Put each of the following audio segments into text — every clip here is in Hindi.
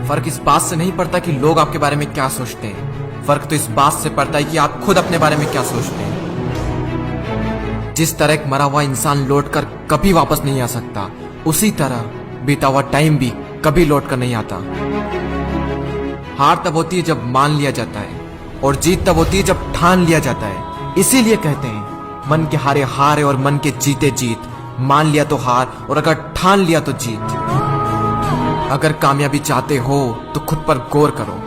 फर्क इस बात से नहीं पड़ता कि लोग आपके बारे में क्या सोचते हैं, फर्क तो इस बात से पड़ता है कि आप खुद अपने बारे में क्या सोचते हैं। जिस तरह एक मरा हुआ इंसान लौटकर कभी वापस नहीं आ सकता, उसी तरह बीता हुआ टाइम भी कभी लौट कर नहीं आता। हार तब होती है जब मान लिया जाता है, और जीत तब होती है जब ठान लिया जाता है। इसीलिए कहते हैं मन के हारे हार है और मन के जीते जीत। मान लिया तो हार, और अगर ठान लिया तो जीत। अगर कामयाबी चाहते हो तो खुद पर गौर करो,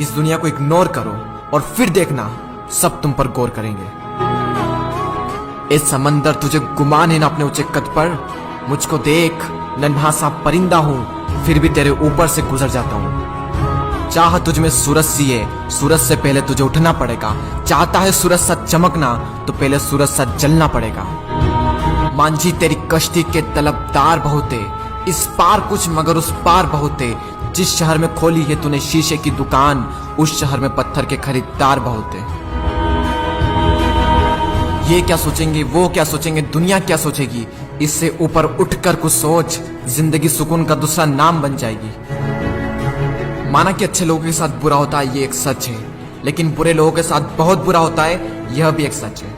इस दुनिया को इग्नोर करो, और फिर देखना सब तुम पर गौर करेंगे। इस समंदर तुझे गुमान है ना अपने ऊंचे कद पर। मुझको देख, नन्हा सा परिंदा हूं, फिर भी तेरे ऊपर से गुजर जाता हूं। चाह तुझ में सूरज सी है, सूरज से पहले तुझे उठना पड़ेगा। चाहता है सूरज सा चमकना, तो पहले सूरज सा जलना पड़ेगा। मांझी तेरी कश्ती के तलबदार बहुत है, इस पार कुछ मगर उस पार बहुत है। जिस शहर में खोली है तूने शीशे की दुकान, उस शहर में पत्थर के खरीदार बहुत है। ये क्या सोचेंगे, वो क्या सोचेंगे, दुनिया क्या सोचेगी, इससे ऊपर उठकर कुछ सोच। जिंदगी सुकून का दूसरा नाम बन जाएगी। माना कि अच्छे लोगों के साथ बुरा होता है, ये एक सच है, लेकिन बुरे लोगों के साथ बहुत बुरा होता है, यह भी एक सच है।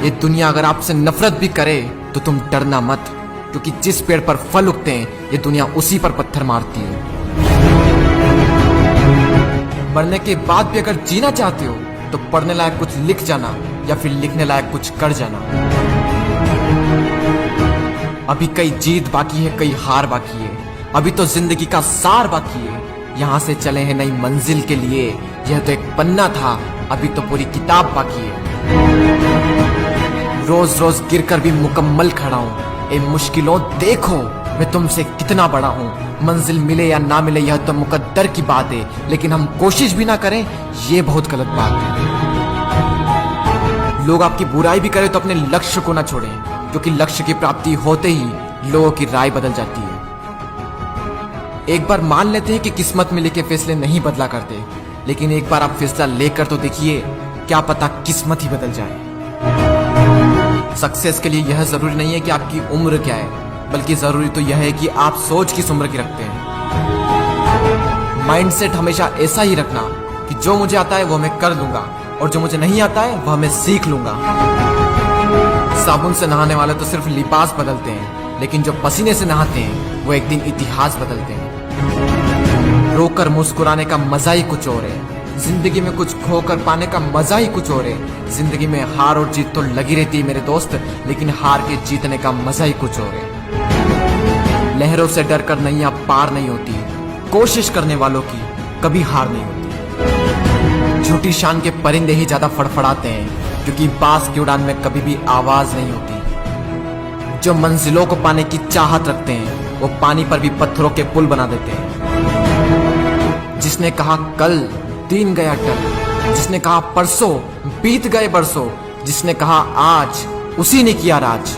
ये दुनिया अगर आपसे नफरत भी करे तो तुम डरना मत, क्योंकि जिस पेड़ पर फल उगते हैं ये दुनिया उसी पर पत्थर मारती है। मरने के बाद भी अगर जीना चाहते हो तो पढ़ने लायक कुछ लिख जाना, या फिर लिखने लायक कुछ कर जाना। अभी कई जीत बाकी है, कई हार बाकी है, अभी तो जिंदगी का सार बाकी है। यहाँ से चले हैं नई मंजिल के लिए, यह तो एक पन्ना था, अभी तो पूरी किताब बाकी है। रोज रोज गिरकर भी मुकम्मल खड़ा हूँ। ए मुश्किलों देखो, मैं तुमसे कितना बड़ा हूँ। मंजिल मिले या ना मिले यह तो मुकद्दर की बात है, लेकिन हम कोशिश भी ना करें ये बहुत गलत बात है। लोग आपकी बुराई भी करें तो अपने लक्ष्य को ना छोड़ें, क्योंकि लक्ष्य की प्राप्ति होते ही लोगों की राय बदल जाती है। एक बार मान लेते हैं कि किस्मत में लिखे फैसले नहीं बदला करते, लेकिन एक बार आप फैसला लेकर तो देखिए, क्या पता किस्मत ही बदल जाए। सक्सेस के लिए यह जरूरी नहीं है कि आपकी उम्र क्या है, बल्कि जरूरी तो यह है कि आप सोच किस उम्र की रखते हैं। माइंडसेट हमेशा ऐसा ही रखना कि जो मुझे आता है वो मैं कर लूंगा, और जो मुझे नहीं आता है वह मैं सीख लूंगा। साबुन से नहाने वाले तो सिर्फ लिबास बदलते हैं, लेकिन जो पसीने से नहाते हैं वो एक दिन इतिहास बदलते हैं। रोकर मुस्कुराने का मजा ही कुछ और है, जिंदगी में कुछ खोकर पाने का मजा ही कुछ और है। जिंदगी में हार और जीत तो लगी रहती है मेरे दोस्त, लेकिन हार के जीतने का मजा ही कुछ और है। लहरों से डरकर नैया पार नहीं होती, कोशिश करने वालों की कभी हार नहीं होती। झूठी शान के परिंदे ही ज्यादा फड़फड़ाते हैं, क्योंकि बाज की उड़ान में कभी भी आवाज नहीं होती। जो मंजिलों को पाने की चाहत रखते हैं वो पानी पर भी पत्थरों के पुल बना देते हैं। जिसने कहा कल, दिन गया टल। जिसने कहा परसों, बीत गए बरसों। जिसने कहा आज, उसी ने किया राज।